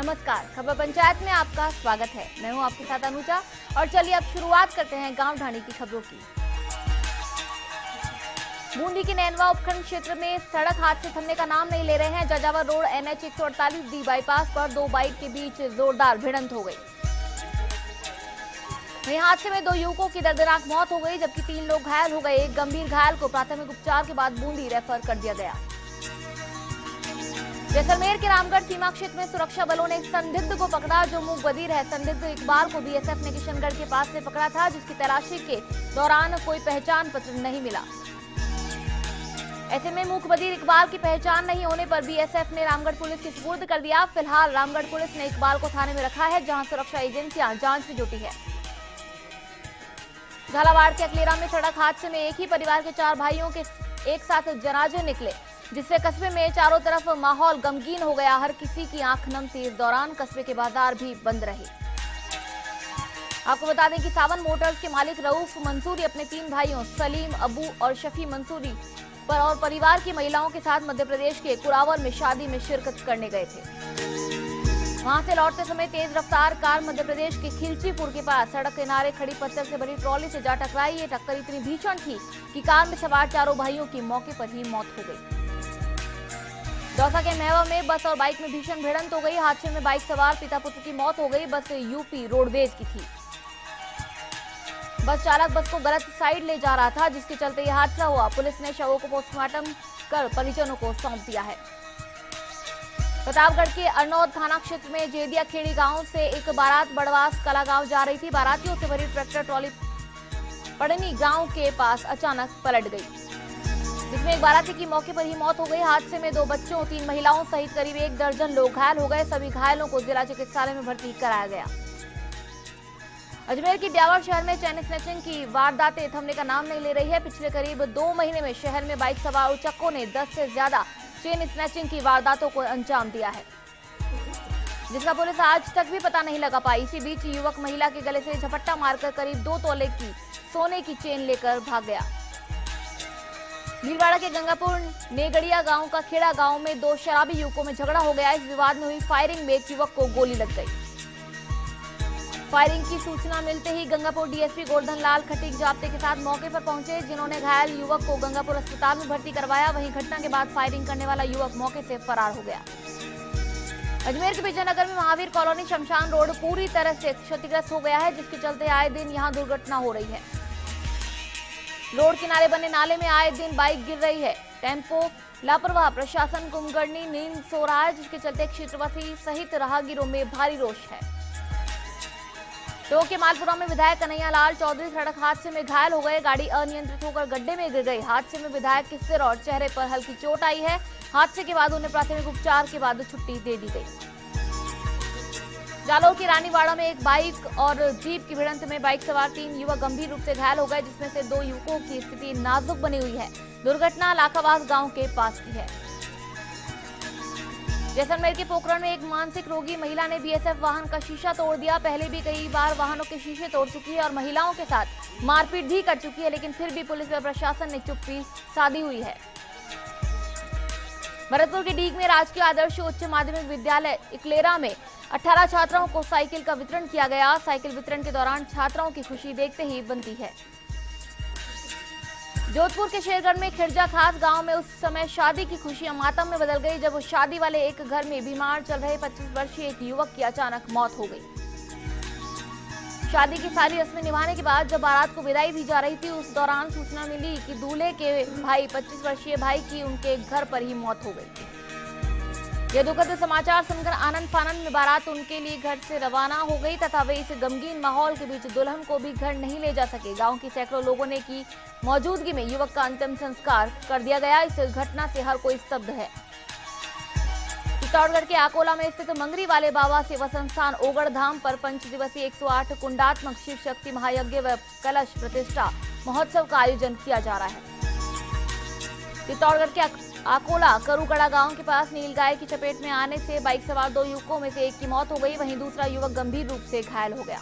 नमस्कार, खबर पंचायत में आपका स्वागत है। मैं हूं आपके साथ अनुजा और चलिए अब शुरुआत करते हैं गांव ढाणी की खबरों की। बूंदी के नैनवा उपखंड क्षेत्र में सड़क हादसे थमने का नाम नहीं ले रहे हैं। Jajabar road NH 148D bypass पर दो बाइक के बीच जोरदार भिड़ंत हो गई। वहीं हादसे में दो युवकों की दर्दनाक मौत हो गई, जबकि 3 लोग घायल हो गए। एक गंभीर घायल को प्राथमिक उपचार के बाद बूंदी रेफर कर दिया गया। जैसलमेर के रामगढ़ सीमा क्षेत्र में सुरक्षा बलों ने एक संदिग्ध को पकड़ा जो मूक बधिर है। संदिग्ध इकबाल को BSF ने किशनगढ़ के पास से पकड़ा था, जिसकी तलाशी के दौरान कोई पहचान पत्र नहीं मिला। ऐसे में मूक बधिर इकबाल की पहचान नहीं होने पर BSF ने रामगढ़ पुलिस के सुपुर्द कर दिया। फिलहाल रामगढ़ पुलिस ने इकबाल को थाने में रखा है, जहां सुरक्षा एजेंसियां जांच में जुटी है। झालावाड़ के अकलेरा में सड़क हादसे में एक ही परिवार के 4 भाइयों के एक साथ जनाजे निकले, जिससे कस्बे में चारों तरफ माहौल गमगीन हो गया। हर किसी की आंख नम थी। इस दौरान कस्बे के बाजार भी बंद रहे। आपको बता दें कि सावन मोटर्स के मालिक रऊफ मंसूरी अपने 3 भाइयों सलीम, अबू और शफी मंसूरी पर और परिवार की महिलाओं के साथ मध्य प्रदेश के कुरावर में शादी में शिरकत करने गए थे। वहां से लौटते समय तेज रफ्तार कार मध्य प्रदेश के खिलचीपुर के पास सड़क किनारे खड़ी पत्थर से भरी ट्रॉली से जा टकराई। ये टक्कर इतनी भीषण थी कि कार में सवार चारों भाइयों की मौके पर ही मौत हो गई। दौसा के महवा में बस और बाइक में भीषण भिड़ंत हो गई। हादसे में बाइक सवार पिता पुत्र की मौत हो गई। बस यूपी रोडवेज की थी। बस चालक बस को गलत साइड ले जा रहा था, जिसके चलते यह हादसा हुआ। पुलिस ने शवों को पोस्टमार्टम कर परिजनों को सौंप दिया है। प्रतापगढ़ के अरनौद थाना क्षेत्र में जेदिया खेड़ी गांव से एक बारात बड़वास कला गांव जा रही थी। बारातियों से भरी ट्रैक्टर ट्रॉली पड़नी गांव के पास अचानक पलट गई, जिसमें एक बाराती की मौके पर ही मौत हो गई। हादसे में 2 बच्चों, 3 महिलाओं सहित करीब 1 दर्जन लोग घायल हो गए। सभी घायलों को जिला चिकित्सालय में भर्ती कराया गया। अजमेर के ब्यावर शहर में चैन स्नैचिंग की वारदातें थमने का नाम नहीं ले रही है। पिछले करीब 2 महीने में शहर में बाइक सवार उचक्कों ने 10 से ज्यादा चेन स्नैचिंग की वारदातों को अंजाम दिया है, जिसका पुलिस आज तक भी पता नहीं लगा पाई। इसी बीच युवक महिला के गले से झपट्टा मारकर करीब 2 तोले की सोने की चेन लेकर भाग गया। भीलवाड़ा के गंगापुर नेगड़िया गांव का खेड़ा गांव में 2 शराबी युवकों में झगड़ा हो गया। इस विवाद में हुई फायरिंग में एक युवक को गोली लग गई। फायरिंग की सूचना मिलते ही गंगापुर DSP गोवर्धन लाल खटीक जाब्ते के साथ मौके पर पहुंचे, जिन्होंने घायल युवक को गंगापुर अस्पताल में भर्ती करवाया। वहीं घटना के बाद फायरिंग करने वाला युवक मौके से फरार हो गया। अजमेर के विजयनगर में महावीर कॉलोनी शमशान रोड पूरी तरह से क्षतिग्रस्त हो गया है, जिसके चलते आए दिन यहां दुर्घटना हो रही है। रोड किनारे बने नाले में आए दिन बाइक गिर रही है। टेम्पो लापरवाह, प्रशासन कुंभकर्णी नींद सो रहा है, जिसके चलते क्षेत्रवासी सहित राहगीरों में भारी रोष है। तो के मालपुरा में विधायक कन्हैया लाल चौधरी सड़क हादसे में घायल हो गए। गाड़ी अनियंत्रित होकर गड्ढे में गिर गई। हादसे में विधायक के सिर और चेहरे पर हल्की चोट आई है। हादसे के बाद उन्हें प्राथमिक उपचार के बाद छुट्टी दे दी गई। जालौर की रानीवाड़ा में एक बाइक और जीप की भिड़ंत में बाइक सवार 3 युवक गंभीर रूप से घायल हो गए, जिसमें से 2 युवकों की स्थिति नाजुक बनी हुई है। दुर्घटना लाखावास गांव के पास की है। जैसलमेर के पोखरण में एक मानसिक रोगी महिला ने BSF वाहन का शीशा तोड़ दिया। पहले भी कई बार वाहनों के शीशे तोड़ चुकी है और महिलाओं के साथ मारपीट भी कर चुकी है, लेकिन फिर भी पुलिस व प्रशासन ने चुप्पी साधी हुई है। भरतपुर के डीग में राजकीय आदर्श उच्च माध्यमिक विद्यालय इकलेरा में 18 छात्राओं को साइकिल का वितरण किया गया। साइकिल वितरण के दौरान छात्राओं की खुशी देखते ही बनती है। जोधपुर के शेरगढ़ में खिरजा खास गांव में उस समय शादी की खुशियां मातम में बदल गई, जब उस शादी वाले एक घर में बीमार चल रहे 25 वर्षीय एक युवक की अचानक मौत हो गई। शादी की सारी रस्में निभाने के बाद जब बारात को विदाई दी जा रही थी, उस दौरान सूचना मिली कि दूल्हे के भाई 25 वर्षीय भाई की उनके घर पर ही मौत हो गई। यह दुखद समाचार सुनकर आनंद फानंद में बारात उनके लिए घर से रवाना हो गई तथा वे इस गमगीन माहौल के बीच दुल्हन को भी घर नहीं ले जा सके। गांव की सैकड़ों लोगों ने की मौजूदगी में युवक का अंतिम संस्कार कर दिया गया। इस घटना से हर कोई स्तब्ध है। चित्तौड़गढ़ के आकोला में स्थित मंगरी वाले बाबा सेवा संस्थान ओगड़ धाम पर 5 दिवसीय 108 कुंडात्मक शिव शक्ति महायज्ञ व कलश प्रतिष्ठा महोत्सव का आयोजन किया जा रहा है। चित्तौड़गढ़ के आकोला करूगढ़ा गांव के पास नीलगाय की चपेट में आने से बाइक सवार 2 युवकों में से एक की मौत हो गई, वहीं दूसरा युवक गंभीर रूप से घायल हो गया।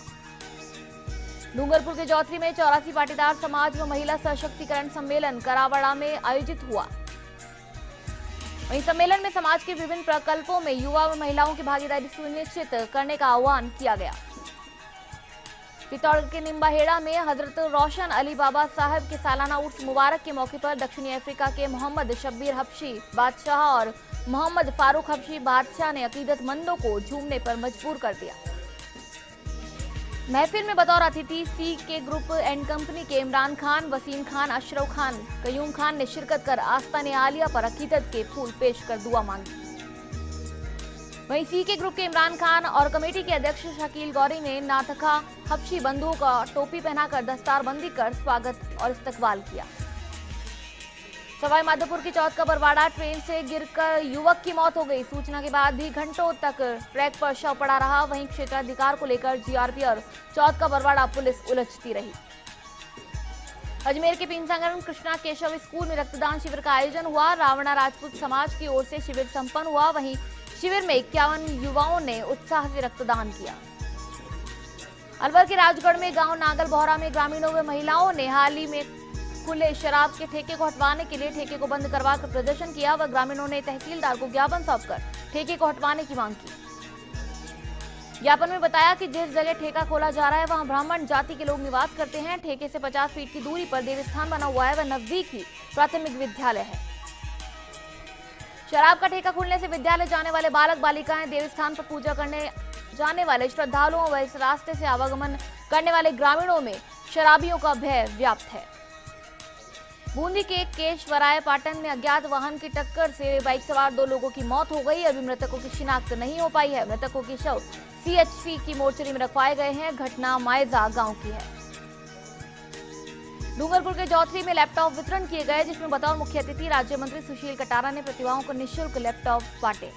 डूंगरपुर के चौथरी में 84 पाटीदार समाज व महिला सशक्तिकरण सम्मेलन करावड़ा में आयोजित हुआ। वहीं सम्मेलन में समाज के विभिन्न प्रकल्पों में युवा व महिलाओं की भागीदारी सुनिश्चित करने का आह्वान किया गया। चित्तौड़गढ़ के निम्बाहेड़ा में हजरत रोशन अली बाबा साहब के सालाना उर्स मुबारक के मौके पर दक्षिणी अफ्रीका के मोहम्मद शब्बीर हबशी बादशाह और मोहम्मद फारूक हबशी बादशाह ने अकीदतमंदों को झूमने पर मजबूर कर दिया। महफिल में बतौर अतिथि सीके ग्रुप एंड कंपनी के इमरान खान, वसीम खान, अशरफ खान, कयूम खान ने शिरकत कर आस्ताने आलिया पर अकीदत के फूल पेश कर दुआ मांगी। वहीं सीके ग्रुप के इमरान खान और कमेटी के अध्यक्ष शकील गौरी ने नातखा हबशी बंधुओं का टोपी पहनाकर दस्तारबंदी कर स्वागत और इस्तकबाल किया। सवाई माधोपुर की चौथ का बरवाड़ा ट्रेन से गिरकर युवक की मौत हो गई। सूचना के बाद भी घंटों तक ट्रैक पर शव पड़ा रहा। वहीं क्षेत्राधिकार को लेकर जीआरपी और चौथ का बरवाड़ा पुलिस उलझती रही। अजमेर के पीनसागर कृष्णा केशव स्कूल में रक्तदान शिविर का आयोजन हुआ। रावणा राजपूत समाज की ओर से शिविर संपन्न हुआ। वहीं शिविर में 51 युवाओं ने उत्साह से रक्तदान किया। अलवर के राजगढ़ में गांव नागल बोहरा में ग्रामीणों व महिलाओं ने हाल ही में खुले शराब के ठेके को हटवाने के लिए ठेके को बंद करवाकर प्रदर्शन किया व ग्रामीणों ने तहसीलदार को ज्ञापन सौंपकर ठेके को हटवाने की मांग की। ज्ञापन में बताया कि जिस जगह ठेका खोला जा रहा है वहां ब्राह्मण जाति के लोग निवास करते हैं। ठेके से 50 फीट की दूरी पर देवस्थान बना हुआ है व नजदीक ही प्राथमिक विद्यालय है। शराब का ठेका खुलने से विद्यालय जाने वाले बालक बालिकाएं, देवस्थान पर पूजा करने जाने वाले श्रद्धालुओं व इस रास्ते से आवागमन करने वाले ग्रामीणों में शराबियों का भय व्याप्त है। बूंदी के केशवराय पाटन में अज्ञात वाहन की टक्कर से बाइक सवार 2 लोगों की मौत हो गई। अभी मृतकों की शिनाख्त नहीं हो पाई है। मृतकों के शव सीएचसी की मोर्चरी में रखवाए गए हैं। घटना मायजा गांव की है। डूंगरपुर के जौथरी में लैपटॉप वितरण किए गए, जिसमें बतौर मुख्य अतिथि राज्य मंत्री सुशील कटारा ने प्रतिभाओं को निःशुल्क लैपटॉप बांटे।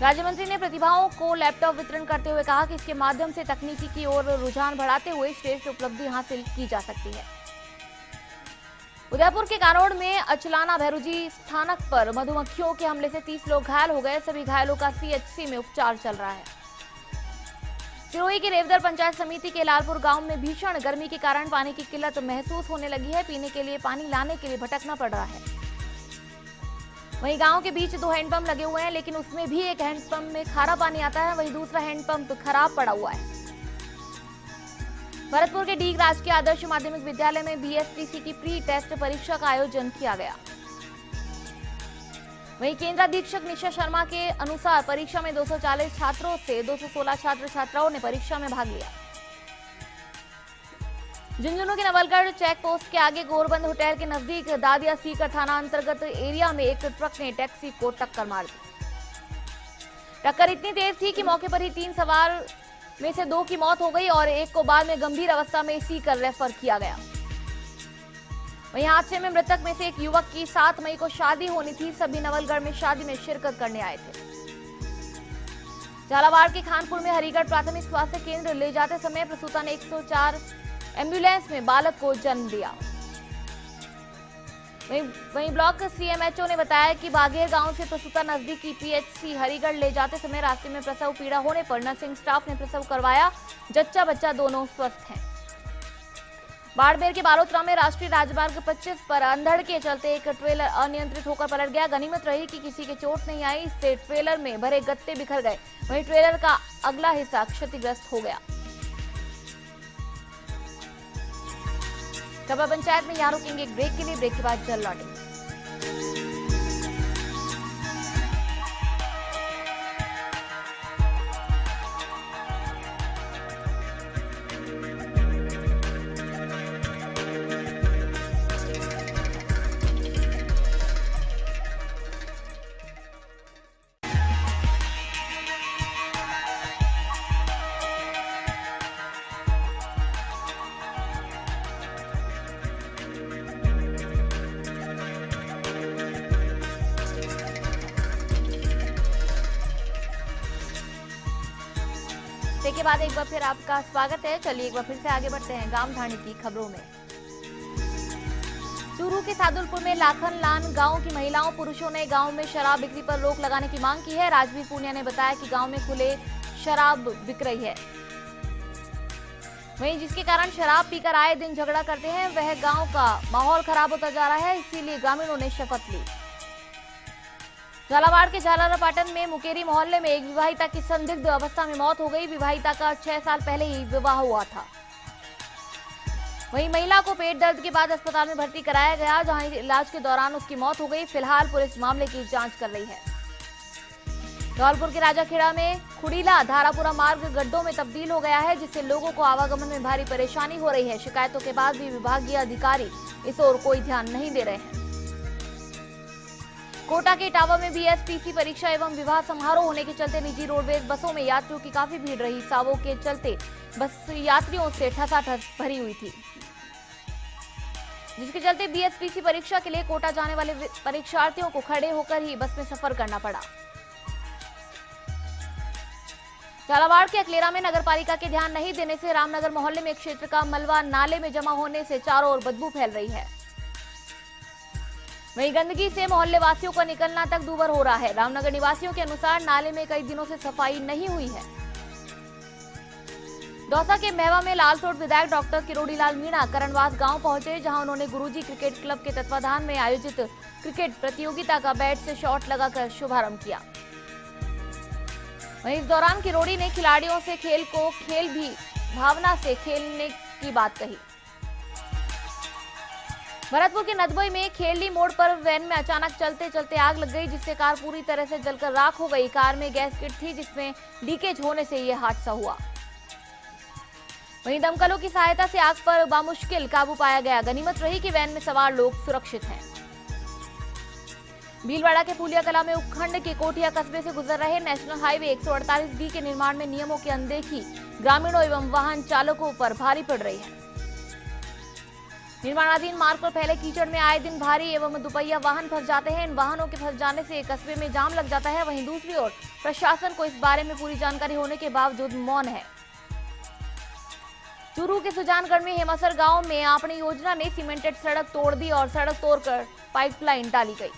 राज्य मंत्री ने प्रतिभाओं को लैपटॉप वितरण करते हुए कहा कि इसके माध्यम से तकनीकी की ओर रुझान बढ़ाते हुए श्रेष्ठ उपलब्धि हासिल की जा सकती है। उदयपुर के कानोड़ में अचलाना भैरूजी स्थानक पर मधुमक्खियों के हमले से 30 लोग घायल हो गए। सभी घायलों का सीएचसी में उपचार चल रहा है। सिरोही की रेवदर पंचायत समिति के लालपुर गांव में भीषण गर्मी के कारण पानी की किल्लत महसूस होने लगी है। पीने के लिए पानी लाने के लिए भटकना पड़ रहा है। वहीं गांव के बीच 2 हैंडपंप लगे हुए हैं, लेकिन उसमें भी एक हैंडपंप में खारा पानी आता है, वहीं दूसरा हैंडपंप खराब पड़ा हुआ है। भरतपुर के डीग राजकीय आदर्श माध्यमिक विद्यालय में बीएसटीसी की प्री टेस्ट परीक्षा का आयोजन किया गया। वहीं केंद्राधीक्षक निशा शर्मा के अनुसार परीक्षा में 240 छात्रों से 216 छात्र छात्राओं ने परीक्षा में भाग लिया। झुंझुनू के नवलगढ़ चेक पोस्ट के आगे गोरबंद होटल के नजदीक दादिया सीकर थाना अंतर्गत एरिया में एक ट्रक ने टैक्सी को टक्कर मार दी। टक्कर इतनी तेज थी कि मौके पर ही 3 सवार में से 2 की मौत हो गई और एक को बाद में गंभीर अवस्था में सीकर रेफर किया गया। वहीं हादसे में मृतक में से एक युवक की 7 मई को शादी होनी थी। सभी नवलगढ़ में शादी में शिरकत करने आए थे। झालावाड़ के खानपुर में हरिगढ़ प्राथमिक स्वास्थ्य केंद्र ले जाते समय प्रसूता ने 104 एम्बुलेंस में बालक को जन्म दिया। वहीं ब्लॉक सीएमएचओ ने बताया कि बाघेर गांव से प्रसूता नजदीकी पीएचसी हरिगढ़ ले जाते समय रास्ते में प्रसव पीड़ा होने पर नर्सिंग स्टाफ ने प्रसव करवाया। जच्चा बच्चा दोनों स्वस्थ हैं। बाड़मेर के बालोतरा में राष्ट्रीय राजमार्ग 25 पर अंधड़ के चलते एक ट्रेलर अनियंत्रित होकर पलट गया। गनीमत रही कि किसी के चोट नहीं आई। इससे ट्रेलर में भरे गत्ते बिखर गए। वहीं ट्रेलर का अगला हिस्सा क्षतिग्रस्त हो गया। कबा पंचायत में यहाँ रुकेंगे एक ब्रेक के लिए। ब्रेक के बाद जल्द लौटेंगे। के बाद एक बार फिर आपका स्वागत है। चलिए एक बार फिर से आगे बढ़ते हैं गांव धाणी की खबरों में। चूरू के सादुलपुर में लाखन लान गांव की महिलाओं पुरुषों ने गांव में शराब बिक्री पर रोक लगाने की मांग की है। राजवीर पूनिया ने बताया कि गांव में खुले शराब बिक रही है, वहीं जिसके कारण शराब पीकर आए दिन झगड़ा करते हैं, वह गांव का माहौल खराब होता जा रहा है। इसीलिए ग्रामीणों ने शपथ ली। झालावाड़ के झालरापाटन में मुकेरी मोहल्ले में एक विवाहिता की संदिग्ध अवस्था में मौत हो गई। विवाहिता का 6 साल पहले ही विवाह हुआ था। वहीं महिला को पेट दर्द के बाद अस्पताल में भर्ती कराया गया, जहां इलाज के दौरान उसकी मौत हो गई। फिलहाल पुलिस मामले की जांच कर रही है। धौलपुर के राजाखेड़ा में खुड़ीला धारापुरा मार्ग गड्ढों में तब्दील हो गया है, जिससे लोगों को आवागमन में भारी परेशानी हो रही है। शिकायतों के बाद भी विभागीय अधिकारी इस ओर कोई ध्यान नहीं दे रहे हैं। कोटा के इटावा में बीएसटीसी परीक्षा एवं विवाह समारोह होने के चलते निजी रोडवेज बसों में यात्रियों की काफी भीड़ रही। सावों के चलते बस यात्रियों से ठसाठस भरी हुई थी, जिसके चलते बीएसटीसी परीक्षा के लिए कोटा जाने वाले परीक्षार्थियों को खड़े होकर ही बस में सफर करना पड़ा। झालावाड़ के अकलेरा में नगरपालिका के ध्यान नहीं देने से रामनगर मोहल्ले में एक क्षेत्र का मलबा नाले में जमा होने से चारों ओर बदबू फैल रही है। वहीं गंदगी से मोहल्ले वासियों का निकलना तक दूभर हो रहा है। रामनगर निवासियों के अनुसार नाले में कई दिनों से सफाई नहीं हुई है। दौसा के महवा में लालसोट विधायक डॉक्टर किरोड़ीलाल मीणा करणवास गांव पहुंचे, जहां उन्होंने गुरुजी क्रिकेट क्लब के तत्वाधान में आयोजित क्रिकेट प्रतियोगिता का बैट से शॉट लगाकर शुभारंभ किया। वहीं इस दौरान किरोड़ी ने खिलाड़ियों से खेल को खेल भी भावना से खेलने की बात कही। भरतपुर के नदबई में खेलनी मोड़ पर वैन में अचानक चलते चलते आग लग गई, जिससे कार पूरी तरह से जलकर राख हो गई। कार में गैस किट थी, जिसमें लीकेज होने से यह हादसा हुआ। वहीं दमकलों की सहायता से आग पर बामुश्किल काबू पाया गया। गनीमत रही कि वैन में सवार लोग सुरक्षित हैं। भीलवाड़ा के फूलिया कला में उपखंड के कोठिया कस्बे से गुजर रहे नेशनल हाईवे 148D के निर्माण में नियमों की अनदेखी ग्रामीणों एवं वाहन चालकों पर भारी पड़ रही है। निर्माणाधीन मार्ग पर पहले कीचड़ में आए दिन भारी एवं दुपहिया वाहन फंस जाते हैं। इन वाहनों के फंस जाने से कस्बे में जाम लग जाता है। वहीं दूसरी ओर प्रशासन को इस बारे में पूरी जानकारी होने के बावजूद मौन है। चूरू के सुजानगढ़ में हेमासर गांव में आपनी योजना ने सीमेंटेड सड़क तोड़ दी और सड़क तोड़कर पाइपलाइन डाली गई।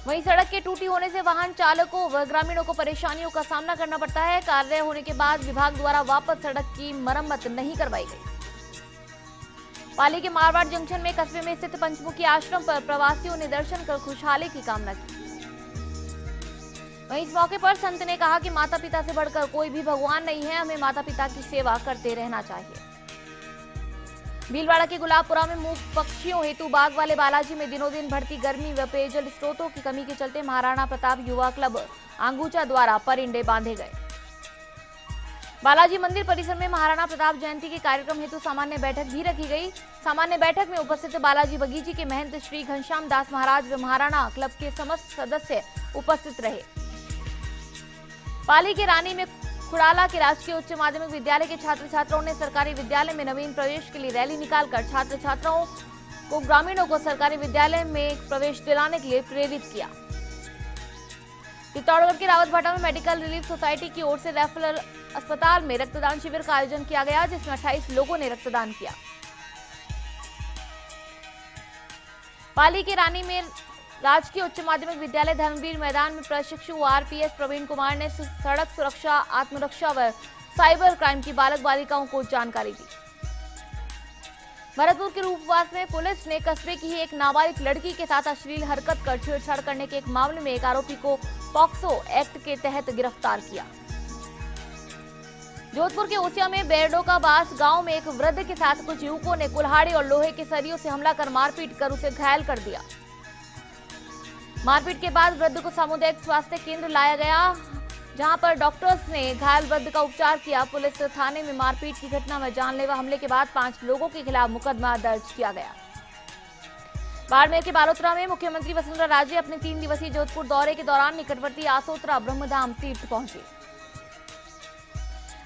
वहीं सड़क के टूटी होने से वाहन चालकों व ग्रामीणों को परेशानियों का सामना करना पड़ता है। कार्य होने के बाद विभाग द्वारा वापस सड़क की मरम्मत नहीं करवाई गई। पाली के मारवाड़ जंक्शन में कस्बे में स्थित पंचमुखी आश्रम पर प्रवासियों ने दर्शन कर खुशहाली की कामना की। वहीं इस मौके पर संत ने कहा कि माता पिता से बढ़कर कोई भी भगवान नहीं है, हमें माता पिता की सेवा करते रहना चाहिए। भीलवाड़ा के गुलाबपुरा में मूक पक्षियों हेतु बाग वाले बालाजी में दिनों दिन बढ़ती गर्मी व पेयजल स्रोतों की कमी के चलते महाराणा प्रताप युवा क्लब आंगूचा द्वारा परिंडे बांधे गए। बालाजी मंदिर परिसर में महाराणा प्रताप जयंती के कार्यक्रम हेतु सामान्य बैठक भी रखी गई। सामान्य बैठक में उपस्थित बालाजी बगीची के महंत श्री घनश्याम दास महाराज व महाराणा क्लब के समस्त सदस्य उपस्थित रहे। पाली के रानी में खुड़ाला के राजकीय उच्च माध्यमिक विद्यालय के छात्र छात्राओं ने सरकारी विद्यालय में नवीन प्रवेश के लिए रैली निकालकर छात्र छात्राओं को ग्रामीणों को सरकारी विद्यालय में प्रवेश दिलाने के लिए प्रेरित किया। चित्तौड़गढ़ के रावतभाटा में मेडिकल रिलीफ सोसाइटी की ओर से रेफरल अस्पताल में रक्तदान शिविर का आयोजन किया गया, जिसमें 28 लोगों ने रक्तदान किया। पाली के रानी में राजकीय उच्च माध्यमिक विद्यालय धर्मवीर मैदान में प्रशिक्षु आरपीएस प्रवीण कुमार ने सड़क सुरक्षा, आत्मरक्षा व साइबर क्राइम की बालक बालिकाओं को जानकारी दी। भरतपुर के रूपवास में पुलिस ने कस्बे की ही एक नाबालिग लड़की के साथ अश्लील हरकत कर छेड़छाड़ करने के एक मामले में एक आरोपी को पॉक्सो एक्ट के तहत गिरफ्तार किया। जोधपुर के ओसिया में बेरडोका बास गांव में एक वृद्ध के साथ कुछ युवकों ने कुल्हाड़ी और लोहे के सरियों से हमला कर मारपीट कर उसे घायल कर दिया। मारपीट के बाद वृद्ध को सामुदायिक स्वास्थ्य केंद्र लाया गया, जहां पर डॉक्टर्स ने घायल वृद्ध का उपचार किया। पुलिस थाने में मारपीट की घटना में जानलेवा हमले के बाद 5 लोगों के खिलाफ मुकदमा दर्ज किया गया। बाड़मेर के बालोतरा में मुख्यमंत्री वसुंधरा राजे अपने 3 दिवसीय जोधपुर दौरे के दौरान निकटवर्ती आसोतरा ब्रह्मधाम तीर्थ पहुंचे।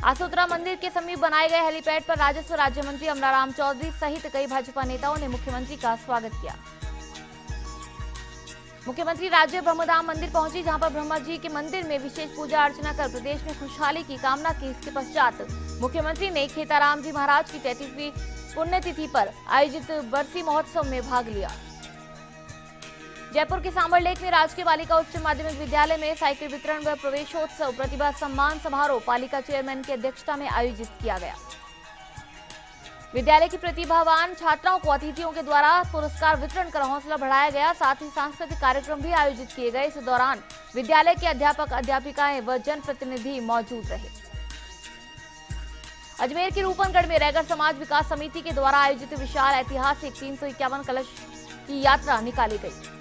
आसोतरा मंदिर के समीप बनाए गए हेलीपैड पर राजस्व राज्य मंत्री अमराराम चौधरी सहित कई भाजपा नेताओं ने मुख्यमंत्री का स्वागत किया। मुख्यमंत्री राज्य ब्रह्मधाम मंदिर पहुंची, जहां पर ब्रह्मा जी के मंदिर में विशेष पूजा अर्चना कर प्रदेश में खुशहाली की कामना की। इसके पश्चात मुख्यमंत्री ने खेताराम जी महाराज की 33वीं पुण्यतिथि पर आयोजित बरसी महोत्सव में भाग लिया। जयपुर के सांबर लेक में राजकीय बालिका उच्च माध्यमिक विद्यालय में साइकिल वितरण व प्रवेशोत्सव प्रतिभा सम्मान समारोह पालिका चेयरमैन की अध्यक्षता में आयोजित किया गया। विद्यालय की प्रतिभावान छात्राओं को अतिथियों के द्वारा पुरस्कार वितरण कर हौसला बढ़ाया गया। साथ ही सांस्कृतिक कार्यक्रम भी आयोजित किए गए। इस दौरान विद्यालय के अध्यापक, अध्यापिकाएं व जनप्रतिनिधि मौजूद रहे। अजमेर के रूपनगढ़ में रैगर समाज विकास समिति के द्वारा आयोजित विशाल ऐतिहासिक 351 कलश की यात्रा निकाली गई।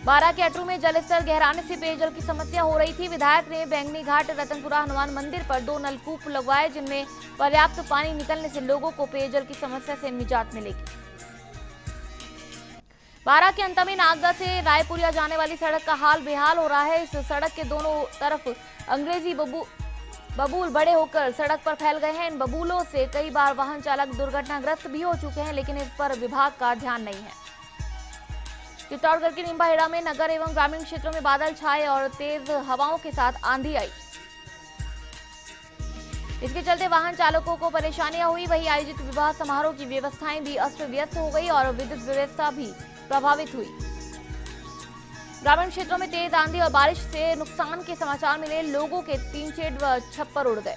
बारा के अटरू में जलस्तर गहराने से पेयजल की समस्या हो रही थी। विधायक ने बैंगनी घाट रतनपुरा हनुमान मंदिर पर 2 नलकूप लगवाए, जिनमें पर्याप्त पानी निकलने से लोगों को पेयजल की समस्या से निजात मिलेगी। बारा के अंतमी नागदा से रायपुरिया जाने वाली सड़क का हाल बेहाल हो रहा है। इस सड़क के दोनों तरफ अंग्रेजी बबूल बड़े होकर सड़क पर फैल गए हैं। इन बबूलों से कई बार वाहन चालक दुर्घटनाग्रस्त भी हो चुके हैं, लेकिन इस पर विभाग का ध्यान नहीं है। चित्तौड़गढ़ के निम्बाहेड़ा में नगर एवं ग्रामीण क्षेत्रों में बादल छाए और तेज हवाओं के साथ आंधी आई। इसके चलते वाहन चालकों को परेशानियां हुई। वहीं आयोजित विवाह समारोह की व्यवस्थाएं भी अस्त व्यस्त हो गई और विद्युत व्यवस्था भी प्रभावित हुई। ग्रामीण क्षेत्रों में तेज आंधी और बारिश से नुकसान के समाचार मिले। लोगों के टीन शेड व छप्पर उड़ गए।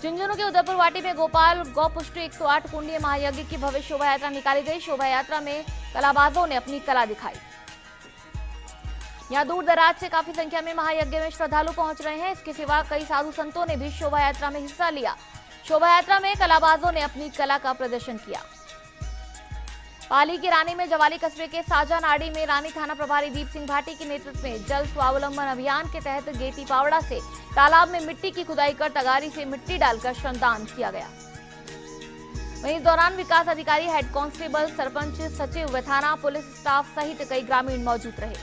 झुंझुनू के उदयपुर वाटी में गोपाल गौ पुष्टि 108 कुंडीय महायज्ञ की भव्य शोभा यात्रा निकाली गई। शोभा यात्रा में कलाबाजों ने अपनी कला दिखाई। यहाँ दूर दराज से काफी संख्या में महायज्ञ में श्रद्धालु पहुंच रहे हैं। इसके सिवा कई साधु संतों ने भी शोभा यात्रा में हिस्सा लिया। शोभा यात्रा में कलाबाजों ने अपनी कला का प्रदर्शन किया। पाली के रानी में जवाली कस्बे के साजा नाड़ी में रानी थाना प्रभारी दीप सिंह भाटी के नेतृत्व में जल स्वावलंबन अभियान के तहत गेती पावड़ा से तालाब में मिट्टी की खुदाई कर तगारी से मिट्टी डालकर श्रमदान किया गया। वहीं इस दौरान विकास अधिकारी, हेड कांस्टेबल, सरपंच, सचिव व थाना पुलिस स्टाफ सहित कई ग्रामीण मौजूद रहे।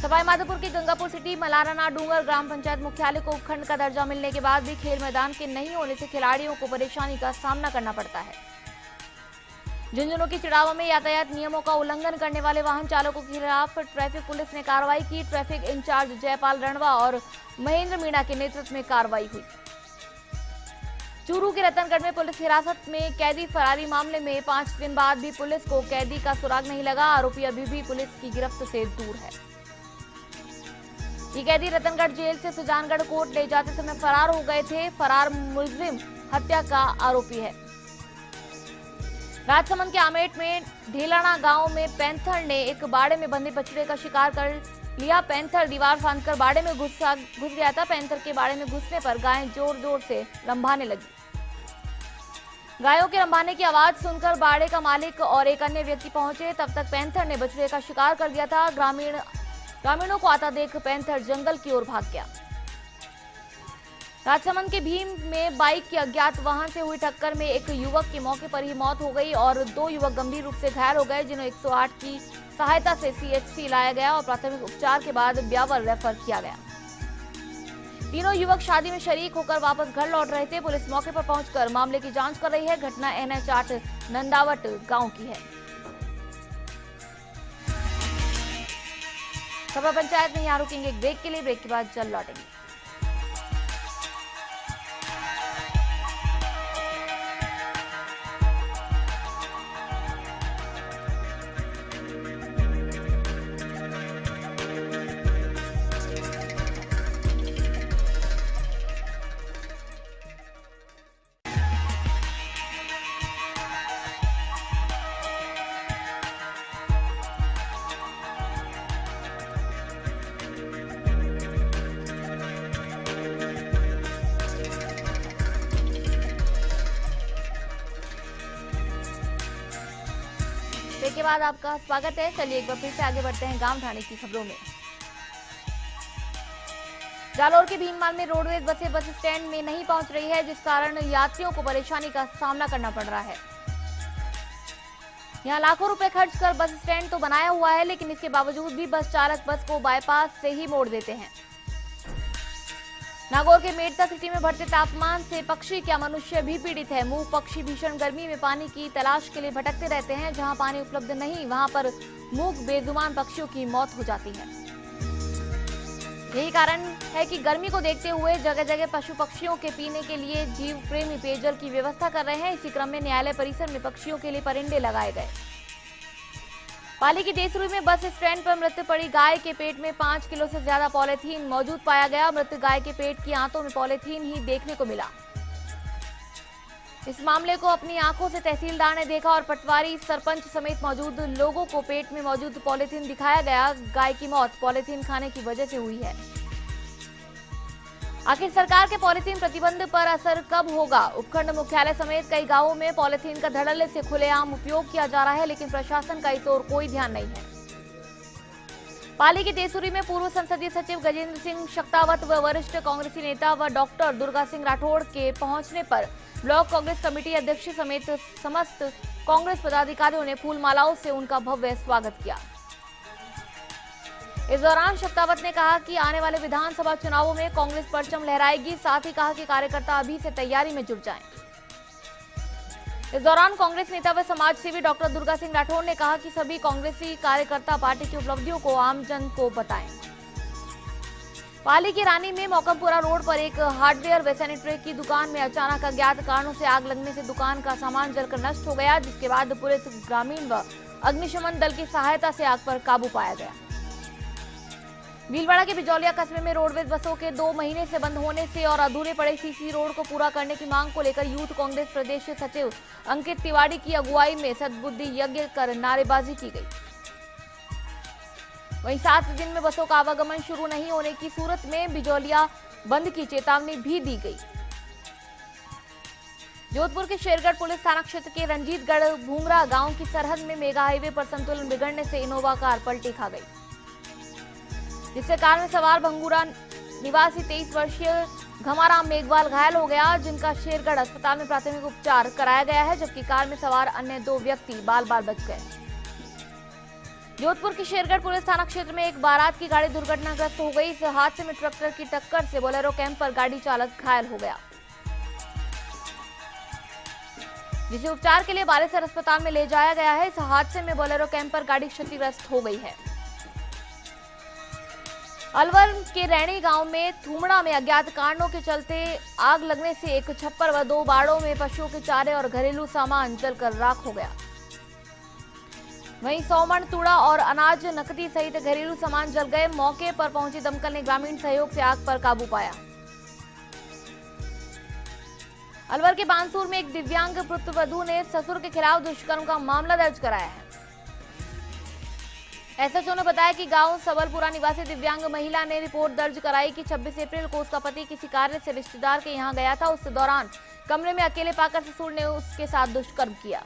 सवाईमाधोपुर के गंगापुर सिटी मलाराना डूंगर ग्राम पंचायत मुख्यालय को उपखंड का दर्जा मिलने के बाद भी खेल मैदान के नहीं होने से खिलाड़ियों को परेशानी का सामना करना पड़ता है। झुंझुनू की चिड़ावा में यातायात नियमों का उल्लंघन करने वाले वाहन चालकों के खिलाफ ट्रैफिक पुलिस ने कार्रवाई की। ट्रैफिक इंचार्ज जयपाल रणवा और महेंद्र मीणा के नेतृत्व में कार्रवाई हुई। चूरू के रतनगढ़ में पुलिस हिरासत में कैदी फरारी मामले में 5 दिन बाद भी पुलिस को कैदी का सुराग नहीं लगा। आरोपी अभी भी पुलिस की गिरफ्त से दूर है। ये कैदी रतनगढ़ जेल से सुजानगढ़ कोर्ट ले जाते समय फरार हो गए थे। फरार मुलजिम हत्या का आरोपी है। राजसमंद के आमेट में ढेलाना गांव में पैंथर ने एक बाड़े में बंधे बछड़े का शिकार कर लिया। पैंथर दीवार फांदकर बाड़े में घुस गया था। पैंथर के बाड़े में घुसने पर गायें जोर जोर से रंभाने लगी। गायों के रंभाने की आवाज सुनकर बाड़े का मालिक और एक अन्य व्यक्ति पहुंचे। तब तक पैंथर ने बछड़े का शिकार कर दिया था। ग्रामीणों को आता देख पैंथर जंगल की ओर भाग गया। राजसमंद के भीम में बाइक की अज्ञात वाहन से हुई टक्कर में एक युवक की मौके पर ही मौत हो गई और 2 युवक गंभीर रूप से घायल हो गए, जिन्हें 108 की सहायता से सीएचसी लाया गया और प्राथमिक उपचार के बाद ब्यावर रेफर किया गया। तीनों युवक शादी में शरीक होकर वापस घर लौट रहे थे। पुलिस मौके पर पहुंचकर मामले की जांच कर रही है। घटना NH 8 नंदावट गांव की है। खबर पंचायत में यहाँ रुकेंगे एक ब्रेक के लिए। ब्रेक के बाद जल्द लौटेंगे। ब्रेक के बाद आपका स्वागत है। चलिए एक बार फिर से आगे बढ़ते हैं गांव ढाणी की खबरों में। जालोर के भीममाल में रोडवेज बसें बस स्टैंड में नहीं पहुंच रही है, जिस कारण यात्रियों को परेशानी का सामना करना पड़ रहा है। यहां लाखों रुपए खर्च कर बस स्टैंड तो बनाया हुआ है, लेकिन इसके बावजूद भी बस चालक बस को बाईपास से ही मोड़ देते हैं। नागौर के मेड़ता सिटी में बढ़ते तापमान से पक्षी क्या मनुष्य भी पीड़ित है। मूक पक्षी भीषण गर्मी में पानी की तलाश के लिए भटकते रहते हैं। जहां पानी उपलब्ध नहीं, वहां पर मूक बेजुबान पक्षियों की मौत हो जाती है। यही कारण है कि गर्मी को देखते हुए जगह जगह पशु पक्षियों के पीने के लिए जीव प्रेमी पेयजल की व्यवस्था कर रहे हैं। इसी क्रम में न्यायालय परिसर में पक्षियों के लिए परिंदे लगाए गए। पाली की देसरू में बस स्टैंड पर मृत पड़ी गाय के पेट में 5 किलो से ज्यादा पॉलीथीन मौजूद पाया गया। मृत गाय के पेट की आंतों में पॉलीथीन ही देखने को मिला। इस मामले को अपनी आंखों से तहसीलदार ने देखा और पटवारी, सरपंच समेत मौजूद लोगों को पेट में मौजूद पॉलीथीन दिखाया गया। गाय की मौत पॉलीथीन खाने की वजह से हुई है। आखिर सरकार के पॉलीथीन प्रतिबंध पर असर कब होगा? उपखंड मुख्यालय समेत कई गांवों में पॉलीथीन का धड़ल्ले से खुलेआम उपयोग किया जा रहा है, लेकिन प्रशासन का इस ओर कोई ध्यान नहीं है। पाली के देसुरी में पूर्व संसदीय सचिव गजेंद्र सिंह शक्तावत व वरिष्ठ कांग्रेसी नेता व डॉक्टर दुर्गा सिंह राठौड़ के पहुंचने पर ब्लॉक कांग्रेस कमेटी अध्यक्ष समेत समस्त कांग्रेस पदाधिकारियों ने फूल मालाओं से उनका भव्य स्वागत किया। इस दौरान शक्तावत ने कहा कि आने वाले विधानसभा चुनावों में कांग्रेस परचम लहराएगी। साथ ही कहा कि कार्यकर्ता अभी से तैयारी में जुट जाएं। इस दौरान कांग्रेस नेता व समाज सेवी डॉक्टर दुर्गा सिंह राठौड़ ने कहा कि सभी कांग्रेसी कार्यकर्ता पार्टी की उपलब्धियों को आमजन को बताएं। पाली की रानी में मौकमपुरा रोड पर एक हार्डवेयर व सैनिटरी की दुकान में अचानक अज्ञात कारणों से आग लगने से दुकान का सामान जलकर नष्ट हो गया, जिसके बाद पुलिस, ग्रामीण व अग्निशमन दल की सहायता से आग पर काबू पाया गया। भीलवाड़ा के बिजौलिया कस्बे में रोडवेज बसों के 2 महीने से बंद होने से और अधूरे पड़े सीसी रोड को पूरा करने की मांग को लेकर यूथ कांग्रेस प्रदेश सचिव अंकित तिवारी की अगुवाई में सद्बुद्धि यज्ञ कर नारेबाजी की गई। वहीं 7 दिन में बसों का आवागमन शुरू नहीं होने की सूरत में बिजौलिया बंद की चेतावनी भी दी गई। जोधपुर के शेरगढ़ पुलिस थाना क्षेत्र के रंजीतगढ़ भूंगरा गांव की सरहद में मेगा हाईवे पर संतुलन बिगड़ने से इनोवा कार पलटी खा गई, जिससे कार में सवार भंगूरा निवासी 23 वर्षीय घमाराम मेघवाल घायल हो गया, जिनका शेरगढ़ अस्पताल में प्राथमिक उपचार कराया गया है, जबकि कार में सवार अन्य 2 व्यक्ति बाल बाल बच गए। जोधपुर की शेरगढ़ पुलिस थाना क्षेत्र में एक बारात की गाड़ी दुर्घटनाग्रस्त हो गई। इस हादसे में ट्रैक्टर की टक्कर से बोलेरो कैंपर गाड़ी चालक घायल हो गया, जिसे उपचार के लिए बालेसर अस्पताल में ले जाया गया है। इस हादसे में बोलेरो कैंपर गाड़ी क्षतिग्रस्त हो गई है। अलवर के रैणी गांव में थुमड़ा में अज्ञात कारणों के चलते आग लगने से एक छप्पर व 2 बाड़ों में पशुओं के चारे और घरेलू सामान जलकर राख हो गया। वहीं 100 मन तूड़ा और अनाज, नकदी सहित घरेलू सामान जल गए। मौके पर पहुंची दमकल ने ग्रामीण सहयोग से आग पर काबू पाया। अलवर के बांसुर में एक दिव्यांग पुत्रवधू ने ससुर के खिलाफ दुष्कर्म का मामला दर्ज कराया है। एसएचओ ने बताया कि गांव सबलपुरा निवासी दिव्यांग महिला ने रिपोर्ट दर्ज कराई कि 26 अप्रैल को उसका पति किसी कार्य से रिश्तेदार के यहां गया था। उस दौरान कमरे में अकेले पाकर ससुर ने उसके साथ दुष्कर्म किया।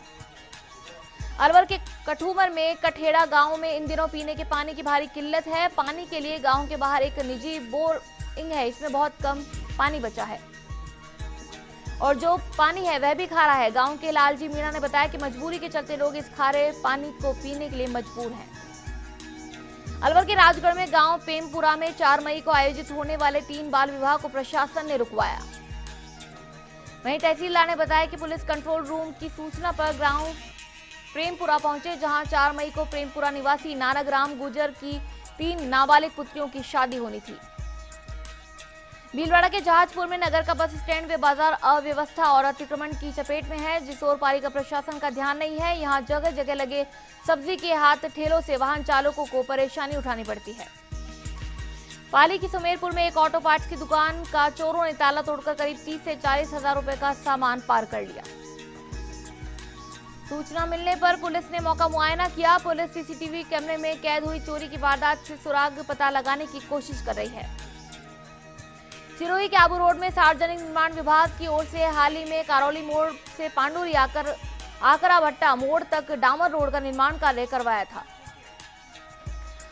अलवर के कठूमर में कठेड़ा गांव में इन दिनों पीने के पानी की भारी किल्लत है। पानी के लिए गांव के बाहर एक निजी बोरिंग है, इसमें बहुत कम पानी बचा है और जो पानी है वह भी खारा है। गांव के लालजी मीणा ने बताया कि मजबूरी के चलते लोग इस खारे पानी को पीने के लिए मजबूर हैं। अलवर के राजगढ़ में गांव पेमपुरा में 4 मई को आयोजित होने वाले 3 बाल विवाह को प्रशासन ने रुकवाया। वहीं तहसीलदार ने बताया कि पुलिस कंट्रोल रूम की सूचना पर गांव प्रेमपुरा पहुंचे, जहां 4 मई को प्रेमपुरा निवासी नानक राम गुजर की 3 नाबालिग पुत्रियों की शादी होनी थी। भीलवाड़ा के जहाजपुर में नगर का बस स्टैंड व बाजार अव्यवस्था और अतिक्रमण की चपेट में है, जिस ओर पालिका प्रशासन का ध्यान नहीं है। यहां जगह जगह लगे सब्जी के हाथ ठेलों से वाहन चालकों को परेशानी उठानी पड़ती है। पाली की सुमेरपुर में एक ऑटो पार्ट्स की दुकान का चोरों ने ताला तोड़कर करीब 30 से 40 हजार रुपए का सामान पार कर लिया। सूचना मिलने पर पुलिस ने मौका मुआयना किया। पुलिस सीसीटीवी कैमरे में कैद हुई चोरी की वारदात से सुराग पता लगाने की कोशिश कर रही है। सिरोही के आबू रोड में सार्वजनिक निर्माण विभाग की ओर से हाल ही में करौली मोड़ से पांडुरी आकरा भट्टा मोड़ तक डामर रोड का निर्माण कार्य करवाया था।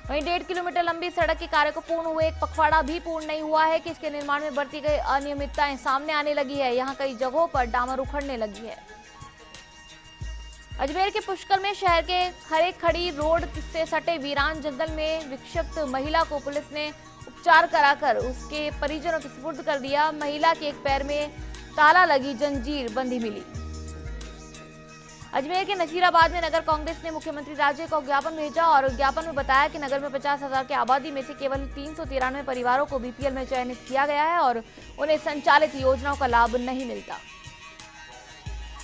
वहीं 1.5 किलोमीटर लंबी सड़क के कार्य को पूर्ण हुए एक पखवाड़ा भी पूर्ण नहीं हुआ है कि इसके निर्माण में बरती गई अनियमितताएं सामने आने लगी है। यहां कई जगहों पर डामर उखड़ने लगी है। अजमेर के पुष्कर में शहर के हरे खड़ी रोड से सटे वीरान जंगल में विक्षिप्त महिला को पुलिस ने उपचार कराकर उसके परिजनों के सुपुर्द कर दिया। महिला के एक पैर में ताला लगी जंजीर बंधी मिली। अजमेर के नसीराबाद में नगर कांग्रेस ने मुख्यमंत्री राज्य को ज्ञापन भेजा और ज्ञापन में बताया कि नगर में 50,000 की आबादी में से केवल 393 परिवारों को बीपीएल में चयनित किया गया है और उन्हें संचालित योजनाओं का लाभ नहीं मिलता।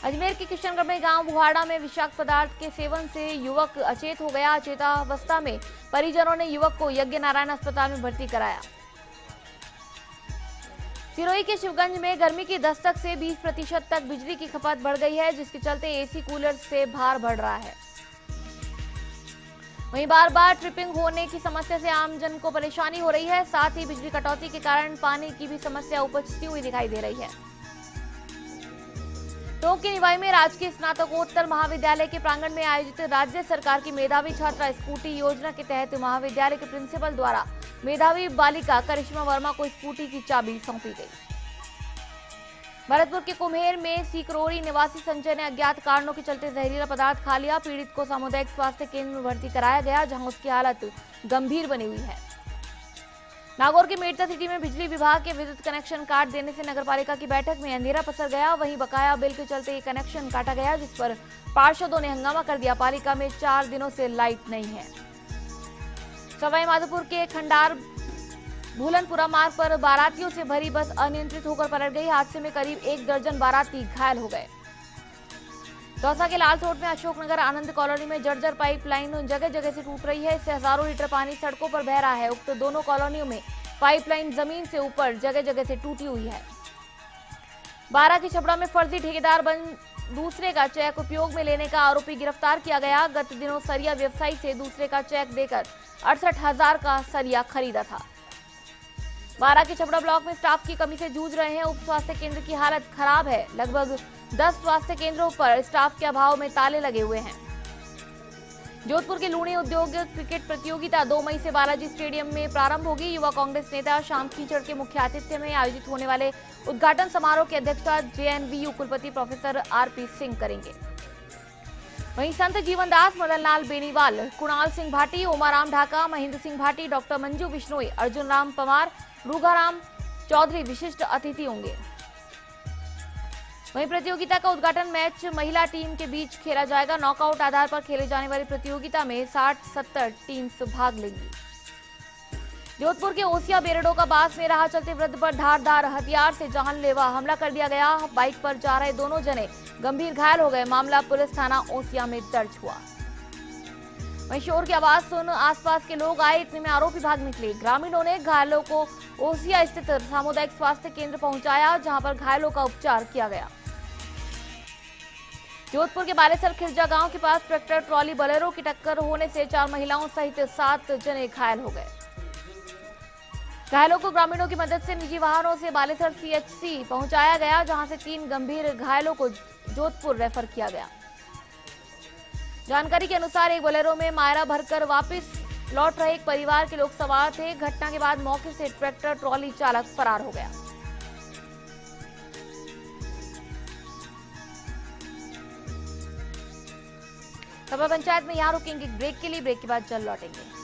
अजमेर के किशनगढ़ में गांव बुहाड़ा में विषाक्त पदार्थ के सेवन से युवक अचेत हो गया। अचेतावस्था में परिजनों ने युवक को यज्ञ नारायण अस्पताल में भर्ती कराया। सिरोही के शिवगंज में गर्मी की दस्तक से 20% तक बिजली की खपत बढ़ गई है, जिसके चलते एसी कूलर से भार बढ़ रहा है। वहीं बार बार ट्रिपिंग होने की समस्या से आमजन को परेशानी हो रही है। साथ ही बिजली कटौती के कारण पानी की भी समस्या उपजती हुई दिखाई दे रही है। टोंक के निवाई में राजकीय स्नातकोत्तर महाविद्यालय के प्रांगण में आयोजित राज्य सरकार की मेधावी छात्रा स्कूटी योजना के तहत महाविद्यालय के प्रिंसिपल द्वारा मेधावी बालिका करिश्मा वर्मा को स्कूटी की चाबी सौंपी गई। भरतपुर के कुम्हेर में सीकरोरी निवासी संजय ने अज्ञात कारणों के चलते जहरीला पदार्थ खा लिया। पीड़ित को सामुदायिक स्वास्थ्य केंद्र में भर्ती कराया गया, जहां उसकी हालत गंभीर बनी हुई है। नागौर के मेड़ता सिटी में बिजली विभाग के विद्युत कनेक्शन काट देने से नगरपालिका की बैठक में अंधेरा पसर गया। वहीं बकाया बिल के चलते ये कनेक्शन काटा गया, जिस पर पार्षदों ने हंगामा कर दिया। पालिका में 4 दिनों से लाइट नहीं है। सवाई माधोपुर के खंडार भूलनपुरा मार्ग पर बारातियों से भरी बस अनियंत्रित होकर पलट गई। हादसे में करीब 1 दर्जन बाराती घायल हो गए। दौसा के लाल रोड में अशोकनगर आनंद कॉलोनी में जर्जर पाइपलाइन जगह जगह से टूट रही है। इससे हजारों लीटर पानी सड़कों पर बह रहा है। उक्त दोनों कॉलोनियों में पाइपलाइन जमीन से ऊपर जगह जगह से टूटी हुई है। बारा की छपड़ा में फर्जी ठेकेदार बन दूसरे का चेक उपयोग में लेने का आरोपी गिरफ्तार किया गया। गत दिनों सरिया व्यवसायी से दूसरे का चेक देकर 68,000 का सरिया खरीदा था। बारा के छपड़ा ब्लॉक में स्टाफ की कमी से जूझ रहे हैं। उप स्वास्थ्य केंद्र की हालत खराब है। लगभग 10 स्वास्थ्य केंद्रों पर स्टाफ के अभाव में ताले लगे हुए हैं। जोधपुर के लूणी उद्योग क्रिकेट प्रतियोगिता 2 मई से बालाजी स्टेडियम में प्रारंभ होगी। युवा कांग्रेस नेता श्याम कीचड़ के मुख्य आतिथ्य में आयोजित होने वाले उद्घाटन समारोह की अध्यक्षता जेएनवीयू कुलपति प्रोफेसर आरपी सिंह करेंगे। वहीं संत जीवनदास, मदन लाल बेनीवाल, कुणाल सिंह भाटी, ओमाराम ढाका, महेंद्र सिंह भाटी, डॉक्टर मंजू बिश्नोई, अर्जुन राम पवार, रूघाराम चौधरी विशिष्ट अतिथि होंगे। वहीं प्रतियोगिता का उद्घाटन मैच महिला टीम के बीच खेला जाएगा। नॉकआउट आधार पर खेले जाने वाली प्रतियोगिता में 60-70 टीम्स भाग लेंगी। जोधपुर के ओसिया बेरडो का बास में राह चलते वृद्ध पर धारदार हथियार से जानलेवा हमला कर दिया गया। बाइक पर जा रहे दोनों जने गंभीर घायल हो गए। मामला पुलिस थाना ओसिया में दर्ज हुआ। वहीं शोर की आवाज सुन आसपास के लोग आए, इतने में आरोपी भाग निकले। ग्रामीणों ने घायलों को ओसिया स्थित सामुदायिक स्वास्थ्य केंद्र पहुंचाया, जहां पर घायलों का उपचार किया गया। जोधपुर के बालेसर खिरजा गांव के पास ट्रैक्टर ट्रॉली बोलेरो की टक्कर होने से 4 महिलाओं सहित 7 जने घायल हो गए। घायलों को ग्रामीणों की मदद से निजी वाहनों से बालेसर सीएचसी पहुंचाया गया, जहां से 3 गंभीर घायलों को जोधपुर रेफर किया गया। जानकारी के अनुसार एक बोलेरो में मायरा भरकर वापस लौट रहे एक परिवार के लोग सवार थे। घटना के बाद मौके से ट्रैक्टर ट्रॉली चालक फरार हो गया। सभा पंचायत में यहां रुकेंगे ब्रेक के लिए। ब्रेक के बाद जल्द लौटेंगे।